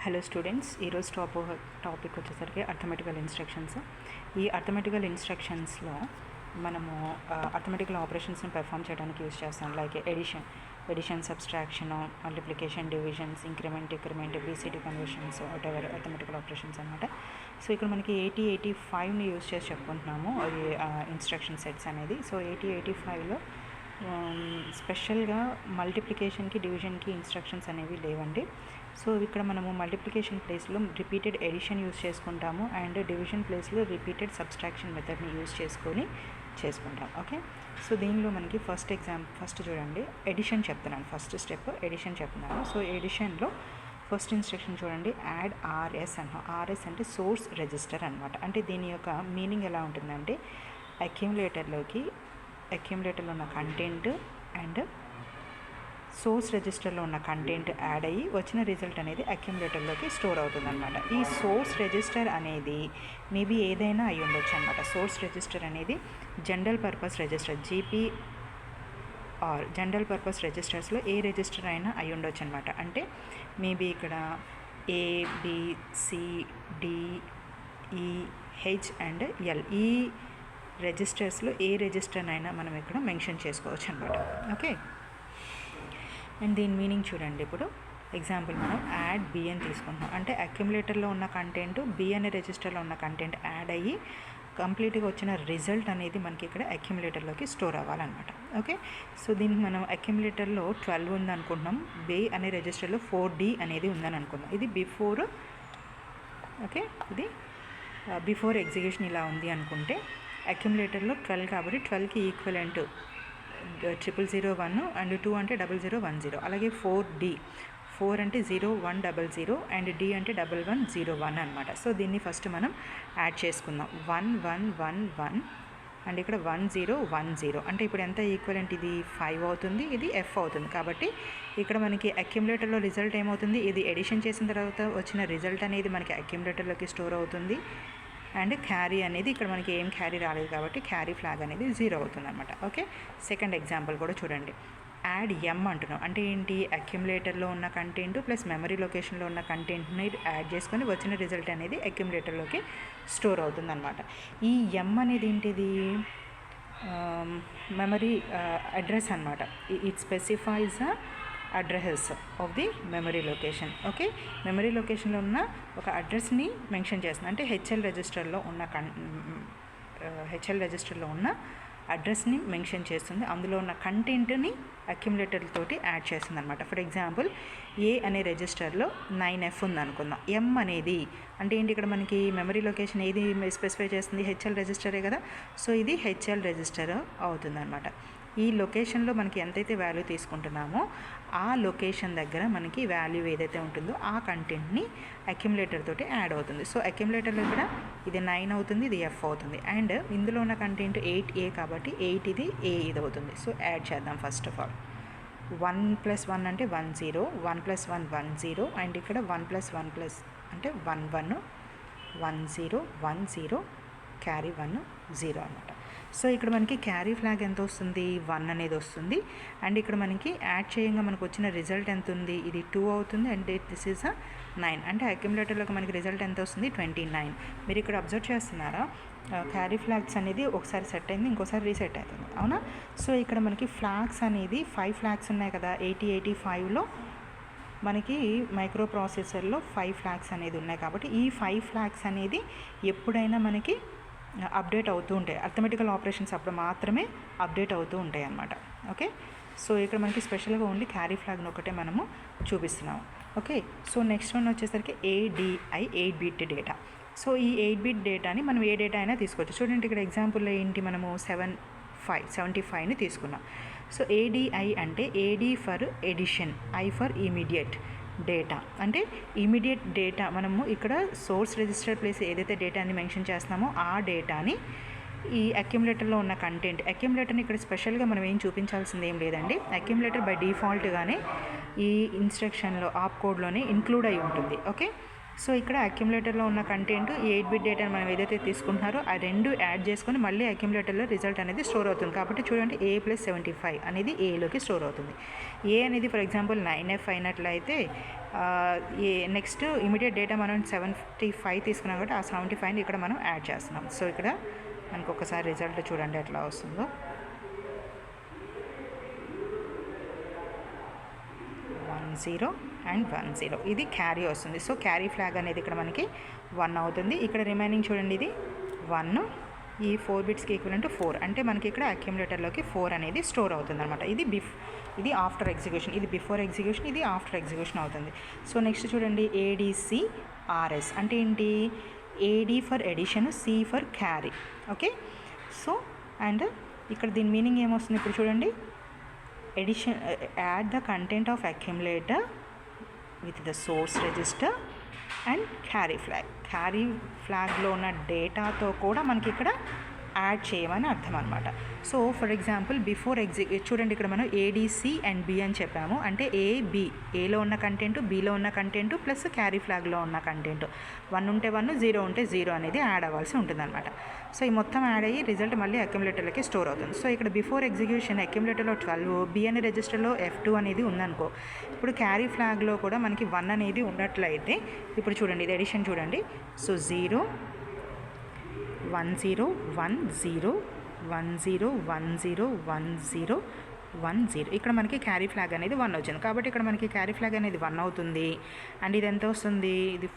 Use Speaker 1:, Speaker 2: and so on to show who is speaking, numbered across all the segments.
Speaker 1: Hello students, ఈరోజు topic వచ్చేసరికి arithmetical instructions. ఈ అర్థమెటికల్ ఇన్స్ట్రక్షన్స్లో మనము అర్థమెటికల్ ఆపరేషన్స్ని పెర్ఫామ్ చేయడానికి యూజ్ చేస్తాం. Like addition, subtraction, multiplication, divisions, increment, decrement, BCD conversions, whatever arithmetical operations అనమాట. సో ఇక్కడ మనకి 8085ని యూజ్ చేసి చెప్పుకుంటున్నాము అది ఇన్స్ట్రక్షన్ సెట్స్ అనేది. సో 8085లో స్పెషల్గా మల్టిప్లికేషన్కి, డివిజన్కి ఇన్స్ట్రక్షన్స్ అనేవి లేవండి. సో ఇక్కడ మనము మల్టిప్లికేషన్ ప్లేస్లో రిపీటెడ్ ఎడిషన్ యూజ్ చేసుకుంటాము అండ్ డివిజన్ ప్లేస్లో రిపీటెడ్ సబ్స్ట్రాక్షన్ మెథడ్ని యూజ్ చేసుకుంటాం. ఓకే, సో దీనిలో మనకి ఫస్ట్ చూడండి, ఎడిషన్ చెప్తున్నాను. ఫస్ట్ స్టెప్ ఎడిషన్ చెప్తున్నాను. సో ఎడిషన్లో ఫస్ట్ ఇన్స్ట్రక్షన్ చూడండి, యాడ్ ఆర్ఎస్ అన్నాం. ఆర్ఎస్ అంటే సోర్స్ రిజిస్టర్ అనమాట. అంటే దీని యొక్క మీనింగ్ ఎలా ఉంటుందంటే అక్యుములేటర్లో ఉన్న కంటెంట్ అండ్ సోర్స్ రిజిస్టర్లో ఉన్న కంటెంట్ యాడ్ అయ్యి వచ్చిన రిజల్ట్ అనేది అక్యుములేటర్లోకి స్టోర్ అవుతుంది అనమాట. ఈ సోర్స్ రిజిస్టర్ అనేది మేబీ ఏదైనా అయి ఉండొచ్చు అనమాట. సోర్స్ రిజిస్టర్ అనేది general purpose register, general purpose రిజిస్టర్స్లో ఏ రిజిస్టర్ అయినా అయి ఉండొచ్చు అనమాట. అంటే మేబీ ఇక్కడ ABCDEH అండ్ L ఈ రిజిస్టర్స్లో ఏ రిజిస్టర్నైనా మనం ఇక్కడ మెన్షన్ చేసుకోవచ్చు అనమాట. ఓకే, అండ్ దీని మీనింగ్ చూడండి. ఇప్పుడు ఎగ్జాంపుల్ మనం యాడ్ బి అని తీసుకుంటున్నాం. అంటే అక్యుములేటర్లో ఉన్న కంటెంట్ బి అనే రిజిస్టర్లో ఉన్న కంటెంట్ యాడ్ అయ్యి కంప్లీట్గా వచ్చిన రిజల్ట్ అనేది మనకి ఇక్కడ అక్యుములేటర్లోకి స్టోర్ అవ్వాలన్నమాట. ఓకే, సో దీనికి మనం అక్యుములేటర్లో 12 ఉందనుకుంటున్నాం, బి అనే రిజిస్టర్లో 4D అనేది ఉందని అనుకుందాం. ఇది బిఫోర్, ఓకే, ఇది బిఫోర్ ఎగ్జిక్యూషన్ ఇలా ఉంది అనుకుంటే అక్యుములేటర్లో 12 కాబట్టి 12కి ఈక్వలెంట్ 0001 అండ్ 2 అంటే 0010. అలాగే 4 అంటే 0100 అండ్ D అంటే 1101 అనమాట. సో దీన్ని ఫస్ట్ మనం యాడ్ చేసుకుందాం. 1111 అండ్ ఇక్కడ 1010 అంటే ఇప్పుడు ఎంత ఈక్వలెంట్, ఇది 5 అవుతుంది, ఇది F అవుతుంది. కాబట్టి ఇక్కడ మనకి అక్యుములేటర్లో రిజల్ట్ ఏమవుతుంది, ఇది ఎడిషన్ చేసిన తర్వాత వచ్చిన రిజల్ట్ అనేది మనకి అక్యుములేటర్లోకి స్టోర్ అవుతుంది. అండ్ క్యారీ అనేది ఇక్కడ మనకి ఏం క్యారీ రాలేదు కాబట్టి క్యారీ ఫ్లాగ్ అనేది 0 అవుతుంది అనమాట. ఓకే, సెకండ్ ఎగ్జాంపుల్ కూడా చూడండి. యాడ్ M అంటున్నాం. అంటే ఏంటి, అక్యుములేటర్లో ఉన్న కంటెంట్ ప్లస్ మెమరీ లొకేషన్లో ఉన్న కంటెంట్ని యాడ్ చేసుకొని వచ్చిన రిజల్ట్ అనేది అక్యుములేటర్లోకి స్టోర్ అవుతుంది అనమాట. ఈ M అనేది ఏంటిది, మెమరీ అడ్రస్ అనమాట. It specifies address of the memory location. Okay, memory లొకేషన్లో ఉన్న ఒక అడ్రస్ని మెన్షన్ చేస్తుంది. అంటే హెచ్ఎల్ రిజిస్టర్లో ఉన్న అడ్రస్ని మెన్షన్ చేస్తుంది. అందులో ఉన్న కంటెంట్ని అక్యుములేటర్ తోటి యాడ్ చేస్తుంది అనమాట. ఫర్ ఎగ్జాంపుల్ A అనే రిజిస్టర్లో 9F ఉంది అనుకుందాం. M అనేది అంటే ఏంటి, ఇక్కడ మనకి మెమరీ లొకేషన్ ఏది స్పెసిఫై చేస్తుంది, హెచ్ఎల్ రిజిస్టరే కదా. సో ఇది హెచ్ఎల్ రిజిస్టర్ అవుతుంది అనమాట. ఈ లొకేషన్లో మనకి ఎంతైతే వాల్యూ తీసుకుంటున్నామో ఆ లొకేషన్ దగ్గర మనకి వాల్యూ ఏదైతే ఉంటుందో ఆ కంటెంట్ని అక్యుములేటర్ తోటి యాడ్ అవుతుంది. సో అక్యుములేటర్లో ఇక్కడ ఇది 9 అవుతుంది, ఇది F అవుతుంది. అండ్ ఇందులో ఉన్న కంటెంట్ 8A కాబట్టి 8 ఇది A ఇది అవుతుంది. సో యాడ్ చేద్దాం. ఫస్ట్ ఆఫ్ ఆల్ 1 + 1 అంటే 10, 1 + 1 10 అండ్ ఇక్కడ 1 + 1 అంటే 11 10 10 క్యారీ 1 0 అనమాట. సో ఇక్కడ మనకి క్యారీ ఫ్లాగ్ ఎంత వస్తుంది, 1 అనేది వస్తుంది. అండ్ ఇక్కడ మనకి యాడ్ చేయంగా మనకు వచ్చిన రిజల్ట్ ఎంత ఉంది, ఇది 2 అవుతుంది అండ్ దిస్ ఈజ్ 9. అంటే అక్యుములేటర్లోకి మనకి రిజల్ట్ ఎంత వస్తుంది, 29. మీరు ఇక్కడ అబ్జర్వ్ చేస్తున్నారా, క్యారీ ఫ్లాగ్స్ అనేది ఒకసారి సెట్ అయింది, ఇంకోసారి రీసెట్ అవుతుంది, అవునా. సో ఇక్కడ మనకి ఫ్లాగ్స్ అనేది 5 ఫ్లాగ్స్ ఉన్నాయి కదా. 8085లో మనకి మైక్రో ప్రాసెసర్లో 5 ఫ్లాగ్స్ అనేది ఉన్నాయి. కాబట్టి ఈ 5 ఫ్లాగ్స్ అనేది ఎప్పుడైనా మనకి అప్డేట్ అవుతూ ఉంటాయి. అర్థమెటికల్ ఆపరేషన్స్ అప్పుడు మాత్రమే అప్డేట్ అవుతూ ఉంటాయి అన్నమాట. ఓకే, సో ఇక్కడ మనకి స్పెషల్గా ఓన్లీ క్యారీ ఫ్లాగ్ను ఒకటే మనము చూపిస్తున్నాము. ఓకే, సో నెక్స్ట్ వన్ వచ్చేసరికి ADI 8-bit డేటా. సో ఈ 8-bit డేటాని మనం ఏ డేటా అయినా తీసుకోవచ్చు. చూడండి ఇక్కడ ఎగ్జాంపుల్లో ఏంటి, మనము 75ని తీసుకున్నాం. సో ADI అంటే AD for addition, I for immediate data. అంటే ఇమీడియట్ డేటా మనము ఇక్కడ సోర్స్ రిజిస్టర్ ప్లేస్ ఏదైతే డేటాని మెన్షన్ చేస్తున్నామో ఆ డేటాని ఈ అక్యుములేటర్లో ఉన్న అక్యుములేటర్ని ఇక్కడ స్పెషల్గా మనం ఏం చూపించాల్సింది ఏం లేదండి. అక్యుములేటర్ బై డిఫాల్ట్గానే ఈ ఇన్స్ట్రక్షన్లో ఆప్ కోడ్లోనే ఇంక్లూడ్ అయి ఉంటుంది. ఓకే, సో ఇక్కడ అక్యుములేటర్లో ఉన్న కంటెంట్ 8-bit డేటాను మనం ఏదైతే తీసుకుంటున్నారో ఆ రెండు యాడ్ చేసుకొని మళ్ళీ అక్యుములేటర్లో రిజల్ట్ అనేది స్టోర్ అవుతుంది. కాబట్టి చూడండి A + 75 అనేది Aలోకి స్టోర్ అవుతుంది. A అనేది ఫర్ ఎగ్జాంపుల్ 9F అయినట్లయితే నెక్స్ట్ ఇమీడియట్ డేటా మనం 75 తీసుకున్నాం కాబట్టి ఆ 75ని ఇక్కడ మనం యాడ్ చేస్తున్నాం. సో ఇక్కడ మనకు ఒకసారి రిజల్ట్ చూడండి ఎట్లా వస్తుందో. 10 and 10 ఇది క్యారీ వస్తుంది. సో క్యారీ ఫ్లాగ్ అనేది ఇక్కడ మనకి 1 అవుతుంది. ఇక్కడ రిమైనింగ్ చూడండి, ఇది 1, ఈ 4 బిట్స్కి ఈక్వలెంట్ 4, అంటే మనకి ఇక్కడ అక్యుములేటర్లోకి 4 అనేది స్టోర్ అవుతుంది అనమాట. ఇది ఆఫ్టర్ ఎగ్జిక్యూషన్, ఇది బిఫోర్ ఎగ్జిక్యూషన్, ఇది ఆఫ్టర్ ఎగ్జిక్యూషన్ అవుతుంది. సో నెక్స్ట్ చూడండి, ADCRS అంటే ఏంటి? AD for addition, C for carry. Okay, so and ఇక్కడ దీని మీనింగ్ ఏమొస్తుంది ఇప్పుడు చూడండి, addition add the content of accumulator with the source register and carry ఫ్లాగ్లో ఉన్న డేటాతో కూడా మనకి ఇక్కడ యాడ్ చేయమని అర్థం అనమాట. సో ఫర్ ఎగ్జాంపుల్ బిఫోర్ చూడండి, ఇక్కడ మనం ADC అండ్ B అని చెప్పాము. అంటే ఏలో ఉన్న కంటెంట్, Bలో ఉన్న కంటెంట్ ప్లస్ క్యారీ ఫ్లాగ్లో ఉన్న కంటెంట్ 1 ఉంటే 1, 0 ఉంటే 0 అనేది యాడ్ అవ్వాల్సి ఉంటుంది అనమాట. సో ఈ మొత్తం యాడ్ అయ్యి రిజల్ట్ మళ్ళీ అక్యుములేటర్లోకి స్టోర్ అవుతుంది. సో ఇక్కడ బిఫోర్ ఎగ్జిక్యూషన్ అక్యుములేటర్లో 12, B అనే రిజిస్టర్లో F2 అనేది ఉందనుకో. ఇప్పుడు క్యారీ ఫ్లాగ్లో కూడా మనకి 1 అనేది ఉన్నట్లయితే ఇప్పుడు చూడండి, ఇది ఎడిషన్ చూడండి. సో 0 1 0 1 0 1 0 1 0 1 0 1 0 ఇక్కడ మనకి క్యారీ ఫ్లాగ్ అనేది 1 వచ్చింది. కాబట్టి ఇక్కడ మనకి క్యారీ ఫ్లాగ్ అనేది 1 అవుతుంది. అండ్ ఇది ఎంత వస్తుంది? ఇది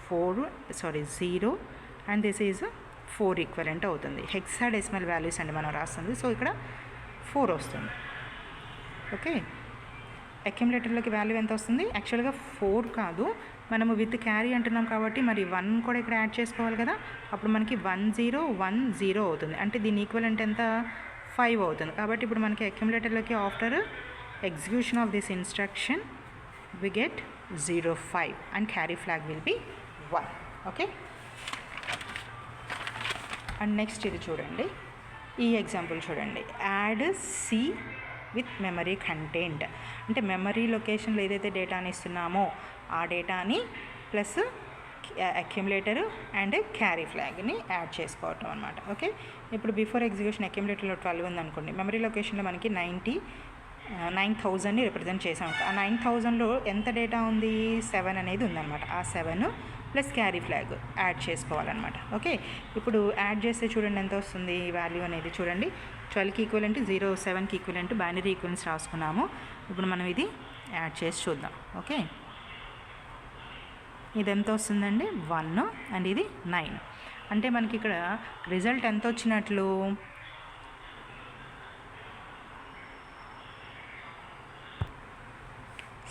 Speaker 1: 0 అండ్ దిస్ ఈజ్ 4 ఈక్వలెంట్ అవుతుంది. హెక్సాడెసిమల్ వాల్యూస్ అండి మనం రాస్తుంది. సో ఇక్కడ 4 వస్తుంది. ఓకే, అక్యుములేటర్లోకి వాల్యూ ఎంత వస్తుంది? యాక్చువల్గా 4 కాదు, మనము విత్ క్యారీ అంటున్నాం కాబట్టి మరి 1 కూడా ఇక్కడ యాడ్ చేసుకోవాలి కదా. అప్పుడు మనకి 1 0 1 0 అవుతుంది. అంటే దీని ఈక్వలెంట్ ఎంత? 5 అవుతుంది. కాబట్టి ఇప్పుడు మనకి అక్యుములేటర్లోకి after execution of this instruction we get 0 5 and carry flag will be 1. Okay, and next ఇది చూడండి, ఈ ఎగ్జాంపుల్ చూడండి, add C with memory content. అంటే మెమరీ లొకేషన్లో ఏదైతే డేటాని ఇస్తున్నామో ఆ డేటాని ప్లస్ అక్యుములేటర్ అండ్ క్యారీ ఫ్లాగ్ని యాడ్ చేసుకోవటం అనమాట. ఓకే, ఇప్పుడు బిఫోర్ ఎగ్జిక్యూషన్ అక్యుములేటర్లో 12 ఉందనుకోండి, మెమరీ లొకేషన్లో మనకి 9,000ని రిప్రజెంట్ చేసాం. ఆ 9,000లో ఎంత డేటా ఉంది? 7 అనేది ఉందన్నమాట. ఆ 7 ప్లస్ క్యారీ ఫ్లాగ్ యాడ్ చేసుకోవాలన్నమాట. ఓకే, ఇప్పుడు యాడ్ చేస్తే చూడండి ఎంత వస్తుంది వాల్యూ అనేది. చూడండి, 12కి ఈక్వలెంట్ 0, 7కి ఈక్వలెంట్ బైనరీ ఈక్వలెన్స్ రాసుకున్నాము. ఇప్పుడు మనం ఇది యాడ్ చేసి చూద్దాం. ఓకే, ఇది ఎంత వస్తుందండి? 1 అండ్ ఇది 9. అంటే మనకి ఇక్కడ రిజల్ట్ ఎంత వచ్చినట్లు?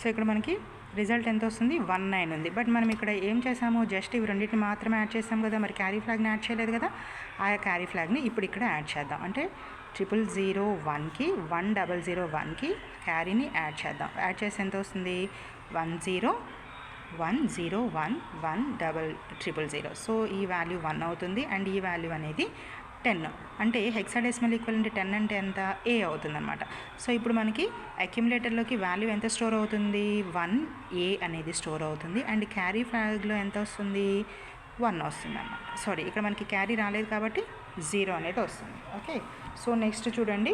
Speaker 1: సో ఇక్కడ మనకి రిజల్ట్ ఎంత వస్తుంది? 19 ఉంది. బట్ మనం ఇక్కడ ఏం చేసాము? జస్ట్ ఇవి రెండింటిని మాత్రమే యాడ్ చేసాం కదా, మరి క్యారీ ఫ్లాగ్ని యాడ్ చేయలేదు కదా. ఆ క్యారీ ఫ్లాగ్ని ఇప్పుడు ఇక్కడ యాడ్ చేద్దాం. అంటే 001కి 1001కి క్యారీని యాడ్ చేద్దాం. యాడ్ చేస్తే ఎంత వస్తుంది? 1 0 1 0 1 1 000. సో ఈ వాల్యూ 1 అవుతుంది అండ్ ఈ వాల్యూ అనేది 10. అంటే హెక్సాడెసిమల్ ఈక్వలెంట్ 10 అంటే ఎంత? A అవుతుందన్నమాట. సో ఇప్పుడు మనకి అక్యుములేటర్లోకి వాల్యూ ఎంత స్టోర్ అవుతుంది? 1A అనేది స్టోర్ అవుతుంది. అండ్ క్యారీ ఫ్లాగ్లో ఎంత వస్తుంది? 1 వస్తుంది అన్నమాట. సారీ, ఇక్కడ మనకి క్యారీ రాలేదు కాబట్టి 0 అనేది వస్తుంది. ఓకే, సో నెక్స్ట్ చూడండి,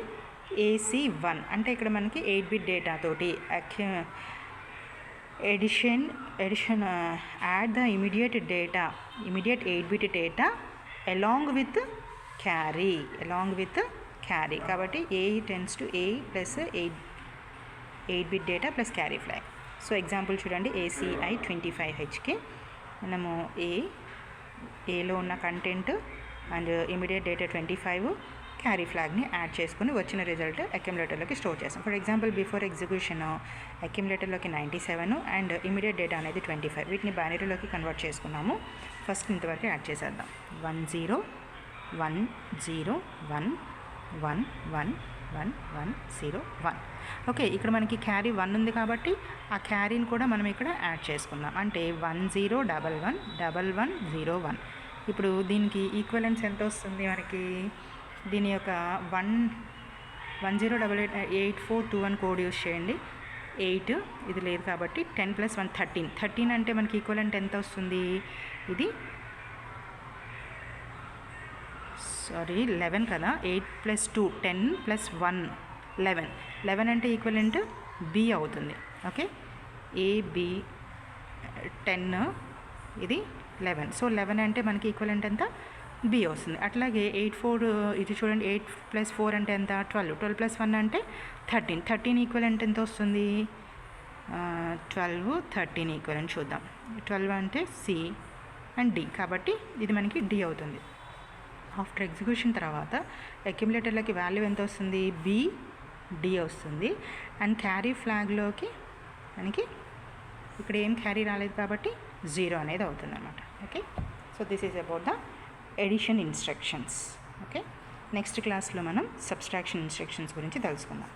Speaker 1: AC1 అంటే ఇక్కడ మనకి 8 బిట్ డేటా తోటి addition add the immediate 8 bit data along with carry. కాబట్టి A tends to A plus 8 bit data plus carry flag. So example చూడండి, ACI 25Hకి మనము ఏలో ఉన్న content and immediate data 25 carry ఫ్లాగ్ని యాడ్ చేసుకుని వచ్చిన రిజల్ట్ అక్యుములేటర్లోకి స్టోర్ చేస్తాం. ఫర్ ఎగ్జాంపుల్ బిఫోర్ ఎగ్జిక్యూషన్ అక్యుములేటర్లోకి 97 అండ్ ఇమీడియట్ డేటా అనేది 25. వీటిని బైనరీలోకి కన్వర్ట్ చేసుకున్నాము. ఫస్ట్ ఇంతవరకు యాడ్ చేసేద్దాం. 1 0 1 0 1 1 1 1 1 0 1. ఓకే, ఇక్కడ మనకి క్యారీ 1 ఉంది కాబట్టి ఆ క్యారీని కూడా మనం ఇక్కడ యాడ్ చేసుకుందాం. అంటే 1 0 1 1 1 1 0 1. ఇప్పుడు దీనికి ఈక్వలెన్స్ ఎంత వస్తుంది మనకి? దీని యొక్క 10888421 కోడ్ యూస్ చేయండి. 8 ఇది లేదు కాబట్టి 10 + 1 13 అంటే మనకి ఈక్వలెంట్ ఎంత వస్తుంది? ఇది 11 కదా. 8 + 2 10 + 1 11 అంటే ఈక్వలెంట్ B అవుతుంది. ఓకే, AB 10, ఇది 11. సో 11 అంటే మనకి ఈక్వలెంట్ ఎంత, బి వస్తుంది. అట్లాగే 8 4 ఇది చూడండి, 8 + 4 అంటే ఎంత, 12. 12 + 1 అంటే 13. 13 ఈక్వలెంట్ ఎంత వస్తుంది, 12. 13 ఈక్వలెంట్ చూద్దాం. 12 అంటే సి అండ్ డి, కాబట్టి ఇది మనకి డి అవుతుంది. ఆఫ్టర్ ఎగ్జిక్యూషన్ తర్వాత అక్యుములేటర్లకి వాల్యూ ఎంత వస్తుంది, బి డి వస్తుంది. అండ్ క్యారీ ఫ్లాగ్లోకి మనకి ఇక్కడ ఏం క్యారీ రాలేదు కాబట్టి 0 అనేది అవుతుంది అన్నమాట. Okay, so this is about the addition instructions. Okay, next క్లాస్లో మనం సబ్స్ట్రాక్షన్ ఇన్స్ట్రక్షన్స్ గురించి తెలుసుకుందాం.